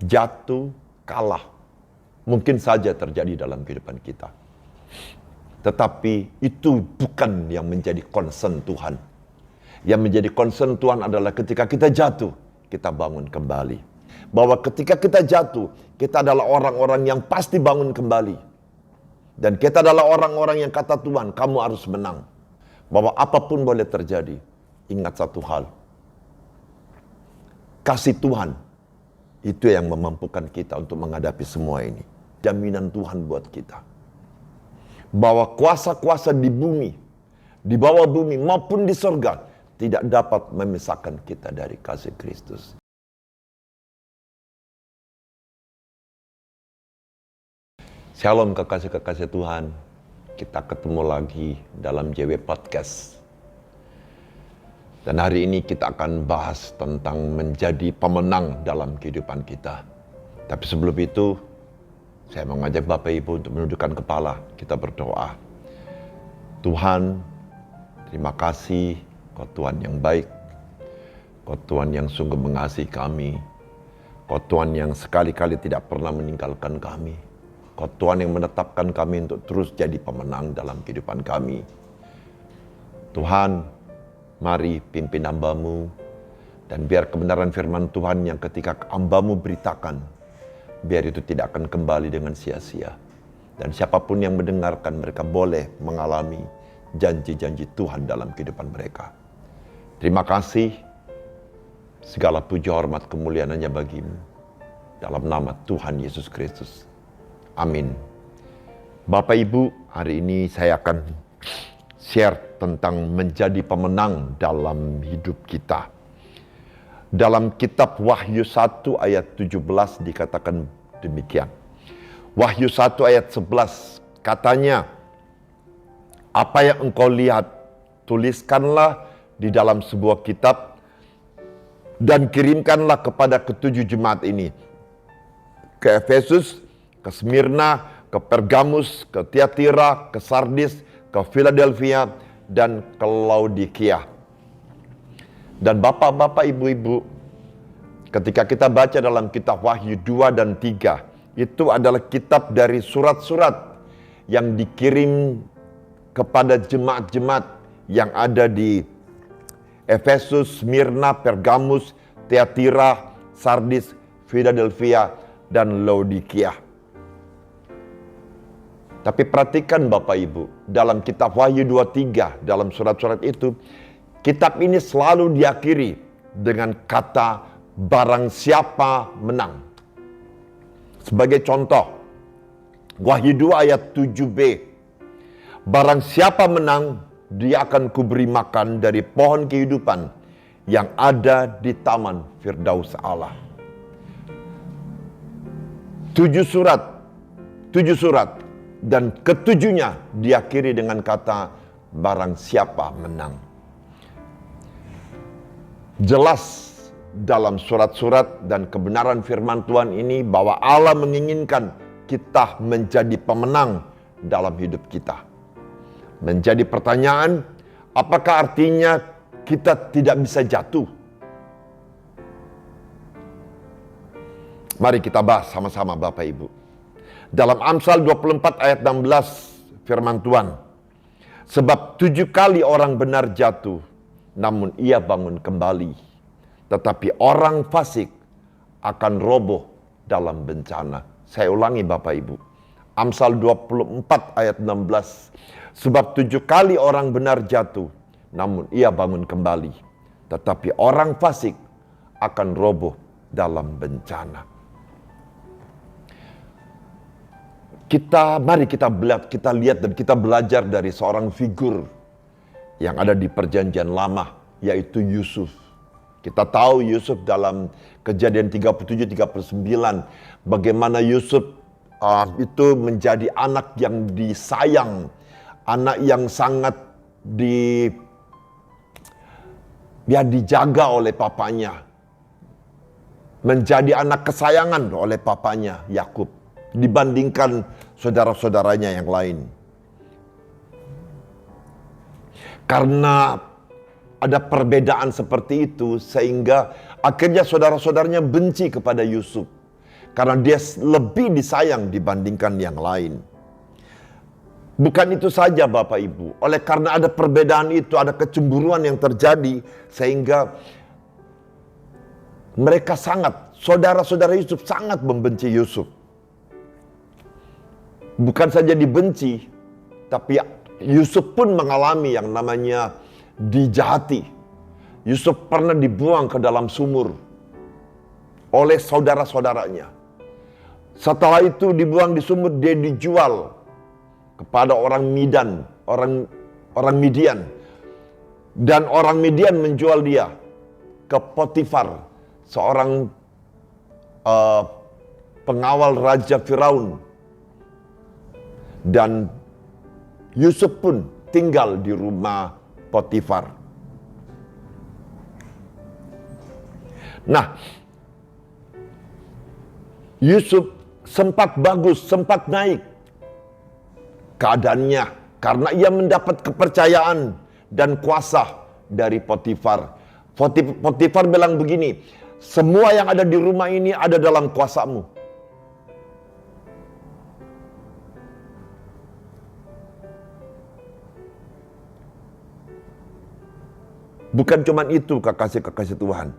jatuh, kalah. Mungkin saja terjadi dalam kehidupan kita. Tetapi itu bukan yang menjadi concern Tuhan. Yang menjadi concern Tuhan adalah ketika kita jatuh, kita bangun kembali. Bahwa ketika kita jatuh, kita adalah orang-orang yang pasti bangun kembali. Dan kita adalah orang-orang yang kata Tuhan, kamu harus menang. Bahwa apapun boleh terjadi, ingat satu hal. Kasih Tuhan, itu yang memampukan kita untuk menghadapi semua ini. Jaminan Tuhan buat kita. Bahwa kuasa-kuasa di bumi, di bawah bumi maupun di surga, tidak dapat memisahkan kita dari kasih Kristus. Shalom kekasih-kekasih Tuhan. Kita ketemu lagi dalam JW Podcast. Dan hari ini kita akan bahas tentang menjadi pemenang dalam kehidupan kita. Tapi sebelum itu, saya mengajak Bapak Ibu untuk menundukkan kepala. Kita berdoa. Tuhan, terima kasih. Kau Tuhan yang baik. Kau Tuhan yang sungguh mengasihi kami. Kau Tuhan yang sekali-kali tidak pernah meninggalkan kami. Kau Tuhan yang menetapkan kami untuk terus jadi pemenang dalam kehidupan kami. Tuhan, mari pimpin hamba-Mu. Dan biar kebenaran firman Tuhan yang ketika hamba-Mu beritakan, biar itu tidak akan kembali dengan sia-sia. Dan siapapun yang mendengarkan, mereka boleh mengalami janji-janji Tuhan dalam kehidupan mereka. Terima kasih. Segala puji hormat kemuliaan hanya bagi-Mu. Dalam nama Tuhan Yesus Kristus. Amin. Bapak Ibu, hari ini saya akan share tentang menjadi pemenang dalam hidup kita. Dalam kitab Wahyu 1 ayat 17 dikatakan demikian. Wahyu 1 ayat 11 katanya, apa yang engkau lihat, tuliskanlah di dalam sebuah kitab dan kirimkanlah kepada ketujuh jemaat ini. Ke Efesus, ke Smyrna, ke Pergamus, ke Tiatira, ke Sardis, ke Philadelphia, dan ke Laodikia. Dan bapak-bapak, ibu-ibu, ketika kita baca dalam kitab Wahyu 2 dan 3, itu adalah kitab dari surat-surat yang dikirim kepada jemaat-jemaat yang ada di Efesus, Smyrna, Pergamus, Tiatira, Sardis, Philadelphia, dan Laodikia. Tapi perhatikan Bapak Ibu, dalam kitab Wahyu 2-3, dalam surat-surat itu, kitab ini selalu diakhiri dengan kata barang siapa menang. Sebagai contoh, Wahyu 2 ayat 7b. Barang siapa menang, dia akan kuberi makan dari pohon kehidupan yang ada di taman Firdaus Allah. 7 surat. Dan ketujuhnya diakhiri dengan kata barang siapa menang. Jelas dalam surat-surat dan kebenaran firman Tuhan ini bahwa Allah menginginkan kita menjadi pemenang dalam hidup kita. Menjadi pertanyaan, apakah artinya kita tidak bisa jatuh? Mari kita bahas sama-sama Bapak Ibu. Dalam Amsal 24 ayat 16 firman Tuhan. Sebab 7 kali orang benar jatuh, namun ia bangun kembali. Tetapi orang fasik akan roboh dalam bencana. Saya ulangi Bapak Ibu. Amsal 24 ayat 16. Sebab 7 kali orang benar jatuh, namun ia bangun kembali. Tetapi orang fasik akan roboh dalam bencana. Mari kita lihat dan kita belajar dari seorang figur yang ada di perjanjian lama, yaitu Yusuf. Kita tahu Yusuf dalam Kejadian 37-39, bagaimana Yusuf itu menjadi anak yang disayang, anak yang sangat dijaga oleh papanya, menjadi anak kesayangan oleh papanya Yakub dibandingkan saudara-saudaranya yang lain. Karena ada perbedaan seperti itu, sehingga akhirnya saudara-saudaranya benci kepada Yusuf. Karena dia lebih disayang dibandingkan yang lain. Bukan itu saja Bapak Ibu. Oleh karena ada perbedaan itu, ada kecemburuan yang terjadi. Sehingga mereka saudara-saudara Yusuf sangat membenci Yusuf. Bukan saja dibenci, tapi Yusuf pun mengalami yang namanya dijahati. Yusuf pernah dibuang ke dalam sumur oleh saudara-saudaranya. Setelah itu dibuang di sumur, dia dijual kepada orang Midian. Dan orang Midian menjual dia ke Potifar, seorang pengawal Raja Firaun. Dan Yusuf pun tinggal di rumah Potifar. Nah, Yusuf sempat bagus, sempat naik keadaannya karena ia mendapat kepercayaan dan kuasa dari Potifar. Potifar bilang begini, semua yang ada di rumah ini ada dalam kuasamu. Bukan cuma itu kekasih-kekasih Tuhan.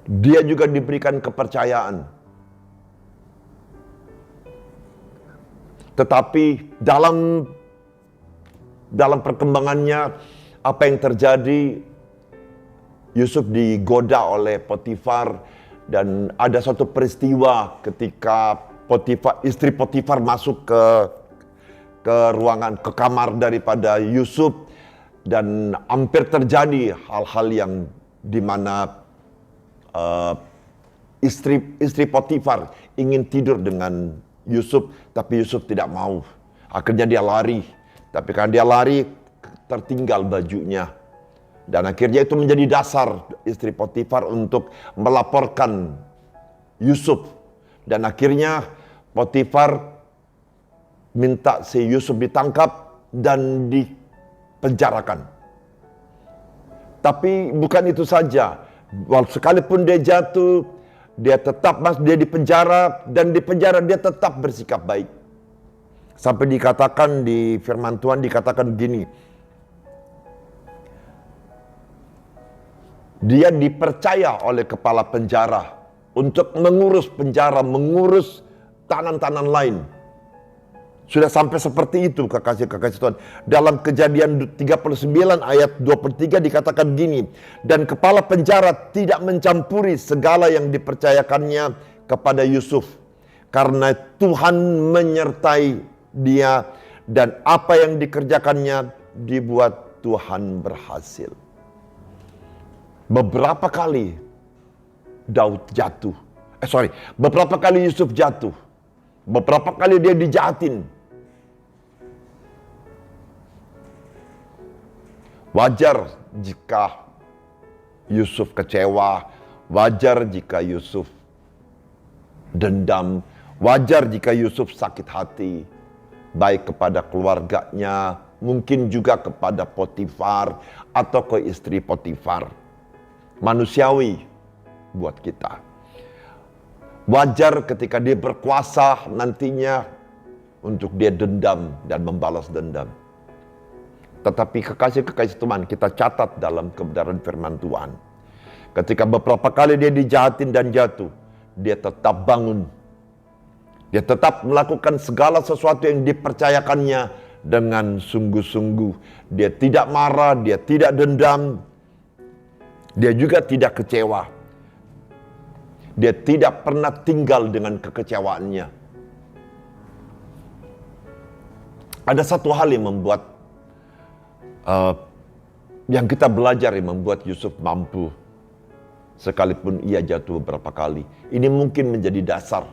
Dia juga diberikan kepercayaan. Tetapi dalam perkembangannya, apa yang terjadi, Yusuf digoda oleh Potifar. Dan ada suatu peristiwa ketika istri Potifar masuk ke ruangan, ke kamar daripada Yusuf. Dan hampir terjadi hal-hal yang dimana istri Potifar ingin tidur dengan Yusuf, tapi Yusuf tidak mau. Akhirnya dia lari, tapi karena dia lari tertinggal bajunya. Dan akhirnya itu menjadi dasar istri Potifar untuk melaporkan Yusuf. Dan akhirnya Potifar minta si Yusuf ditangkap dan dipenjarakan. Tapi bukan itu saja. Sekalipun dia jatuh, dia di penjara, dan di penjara dia tetap bersikap baik. Sampai dikatakan di firman Tuhan dikatakan begini, dia dipercaya oleh kepala penjara untuk mengurus penjara, mengurus tahanan-tahanan lain. Sudah sampai seperti itu kekasih-kekasih Tuhan. Dalam Kejadian 39 ayat 23 dikatakan gini, dan kepala penjara tidak mencampuri segala yang dipercayakannya kepada Yusuf, karena Tuhan menyertai dia, dan apa yang dikerjakannya dibuat Tuhan berhasil. Beberapa kali beberapa kali Yusuf jatuh. Beberapa kali dia dijahatin. Wajar jika Yusuf kecewa, wajar jika Yusuf dendam, wajar jika Yusuf sakit hati, baik kepada keluarganya, mungkin juga kepada Potifar atau ke istri Potifar. Manusiawi buat kita. Wajar ketika dia berkuasa nantinya untuk dia dendam dan membalas dendam. Tetapi kekasih-kekasih Tuhan, kita catat dalam kebenaran firman Tuhan. Ketika beberapa kali dia dijahatin dan jatuh, dia tetap bangun. Dia tetap melakukan segala sesuatu yang dipercayakannya dengan sungguh-sungguh. Dia tidak marah, dia tidak dendam. Dia juga tidak kecewa. Dia tidak pernah tinggal dengan kekecewaannya. Ada satu hal yang membuat yang kita belajar yang membuat Yusuf mampu sekalipun ia jatuh beberapa kali. Ini mungkin menjadi dasar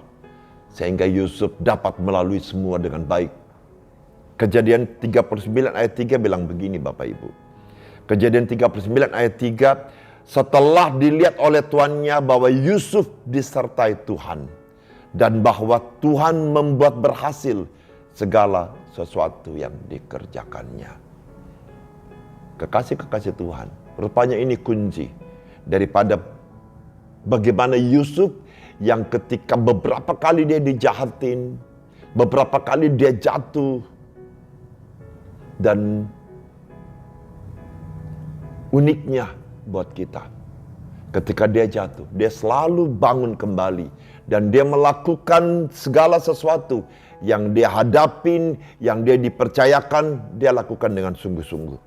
sehingga Yusuf dapat melalui semua dengan baik. Kejadian 39 ayat 3 bilang begini Bapak Ibu. Kejadian 39 ayat 3, setelah dilihat oleh tuannya bahwa Yusuf disertai Tuhan dan bahwa Tuhan membuat berhasil segala sesuatu yang dikerjakannya. Kekasih-kekasih Tuhan, rupanya ini kunci daripada bagaimana Yusuf yang ketika beberapa kali dia dijahatin, beberapa kali dia jatuh, dan uniknya buat kita, ketika dia jatuh, dia selalu bangun kembali. Dan dia melakukan segala sesuatu yang dia hadapin, yang dia dipercayakan, dia lakukan dengan sungguh-sungguh.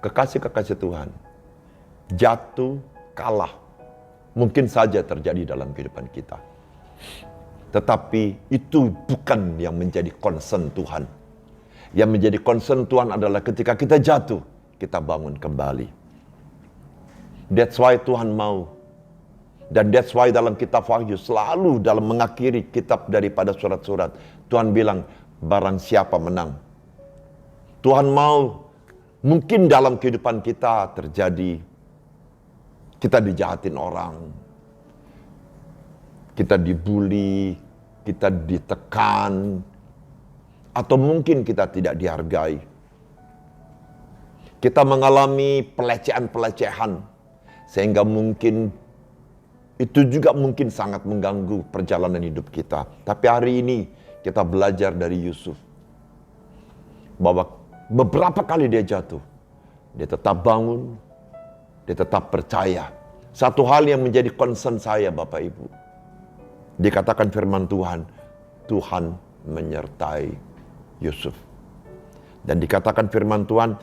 Kekasih-kekasih Tuhan, jatuh, kalah, mungkin saja terjadi dalam kehidupan kita. Tetapi itu bukan yang menjadi concern Tuhan. Yang menjadi concern Tuhan adalah ketika kita jatuh, kita bangun kembali. That's why Tuhan mau. Dan that's why dalam kitab Wahyu selalu dalam mengakhiri kitab daripada surat-surat, Tuhan bilang, barang siapa menang. Tuhan mau, mungkin dalam kehidupan kita terjadi, kita dijahatin orang, kita dibully, kita ditekan, atau mungkin kita tidak dihargai. Kita mengalami pelecehan-pelecehan, sehingga mungkin itu juga mungkin sangat mengganggu perjalanan hidup kita. Tapi hari ini kita belajar dari Yusuf, bahwa beberapa kali dia jatuh, dia tetap bangun, dia tetap percaya. Satu hal yang menjadi concern saya, Bapak Ibu, dikatakan firman Tuhan, Tuhan menyertai Yusuf. Dan dikatakan firman Tuhan,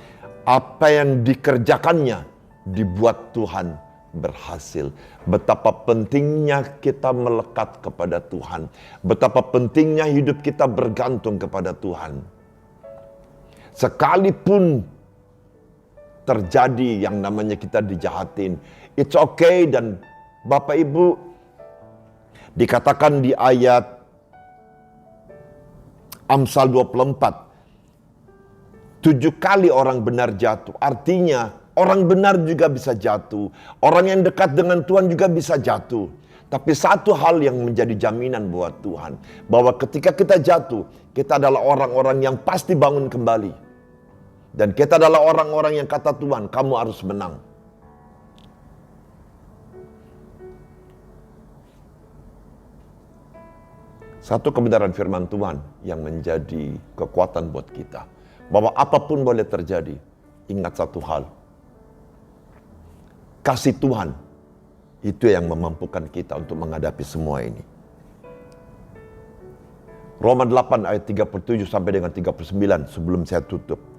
apa yang dikerjakannya dibuat Tuhan berhasil. Betapa pentingnya kita melekat kepada Tuhan. Betapa pentingnya hidup kita bergantung kepada Tuhan. Sekalipun terjadi yang namanya kita dijahatin, it's okay. Dan Bapak Ibu, dikatakan di ayat Amsal 24, 7 kali orang benar jatuh. Artinya orang benar juga bisa jatuh. Orang yang dekat dengan Tuhan juga bisa jatuh. Tapi satu hal yang menjadi jaminan buat Tuhan, bahwa ketika kita jatuh, kita adalah orang-orang yang pasti bangun kembali. Dan kita adalah orang-orang yang kata Tuhan, kamu harus menang. Satu kebenaran firman Tuhan yang menjadi kekuatan buat kita, bahwa apapun boleh terjadi, ingat satu hal. Kasih Tuhan, itu yang memampukan kita untuk menghadapi semua ini. Roma 8 ayat 37 sampai dengan 39 sebelum saya tutup.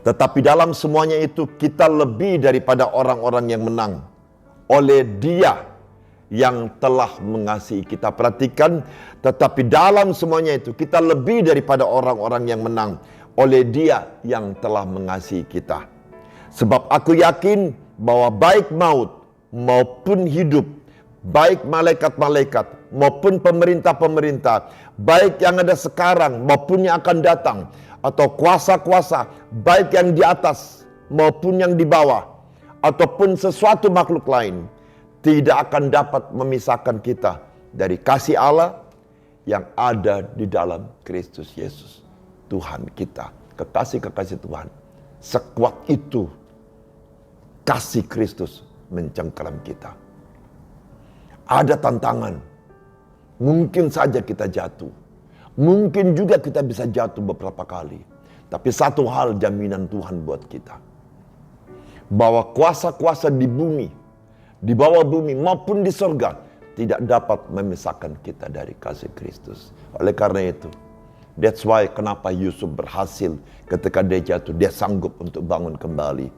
Tetapi dalam semuanya itu kita lebih daripada orang-orang yang menang oleh Dia yang telah mengasihi kita. Perhatikan, tetapi dalam semuanya itu kita lebih daripada orang-orang yang menang oleh Dia yang telah mengasihi kita. Sebab aku yakin bahwa baik maut maupun hidup, baik malaikat-malaikat maupun pemerintah-pemerintah, baik yang ada sekarang maupun yang akan datang, atau kuasa-kuasa, baik yang di atas maupun yang di bawah, ataupun sesuatu makhluk lain, tidak akan dapat memisahkan kita dari kasih Allah yang ada di dalam Kristus Yesus, Tuhan kita. Kekasih-kekasih Tuhan, sekuat itu kasih Kristus mencengkeram kita. Ada tantangan, mungkin saja kita jatuh, mungkin juga kita bisa jatuh beberapa kali. Tapi satu hal jaminan Tuhan buat kita, bahwa kuasa-kuasa di bumi, di bawah bumi maupun di surga, tidak dapat memisahkan kita dari kasih Kristus. Oleh karena itu, that's why kenapa Yusuf berhasil ketika dia jatuh, dia sanggup untuk bangun kembali.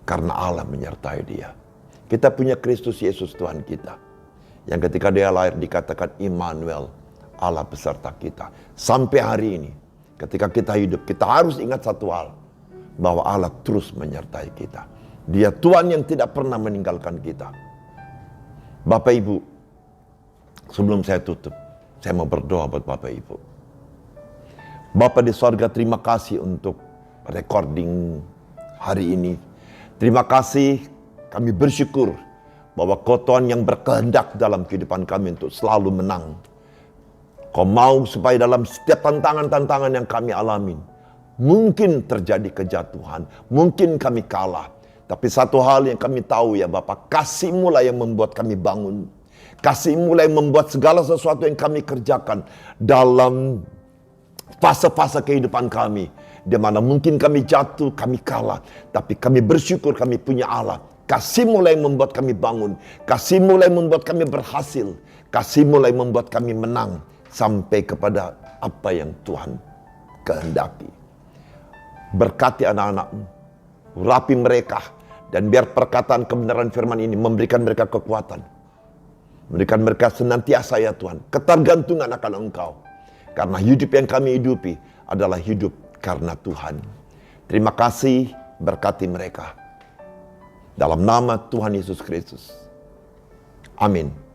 Karena Allah menyertai dia. Kita punya Kristus Yesus Tuhan kita, yang ketika dia lahir dikatakan Immanuel, Allah beserta kita. Sampai hari ini, ketika kita hidup, kita harus ingat satu hal, bahwa Allah terus menyertai kita. Dia Tuhan yang tidak pernah meninggalkan kita. Bapak Ibu, sebelum saya tutup, saya mau berdoa buat Bapak Ibu. Bapa di sorga, terima kasih untuk recording hari ini. Terima kasih, kami bersyukur bahwa Kau Tuhan yang berkehendak dalam kehidupan kami untuk selalu menang. Kau mau supaya dalam setiap tantangan-tantangan yang kami alamin, Mungkin terjadi kejatuhan, mungkin kami kalah. Tapi satu hal yang kami tahu ya Bapa, kasih-Mu lah yang membuat kami bangun. Kasih-Mu lah yang membuat segala sesuatu yang kami kerjakan dalam fase-fase kehidupan kami. Di mana mungkin kami jatuh, kami kalah. Tapi kami bersyukur kami punya Allah. Kasih-Mu lah yang membuat kami bangun. Kasih-Mu lah yang membuat kami berhasil. Kasih-Mu lah yang membuat kami menang. Sampai kepada apa yang Tuhan kehendaki. Berkati anak-anak-Mu, urapi mereka, dan biar perkataan kebenaran firman ini memberikan mereka kekuatan. Memberikan mereka senantiasa ya Tuhan, ketergantungan akan Engkau. Karena hidup yang kami hidupi adalah hidup karena Tuhan. Terima kasih, berkati mereka. Dalam nama Tuhan Yesus Kristus. Amin.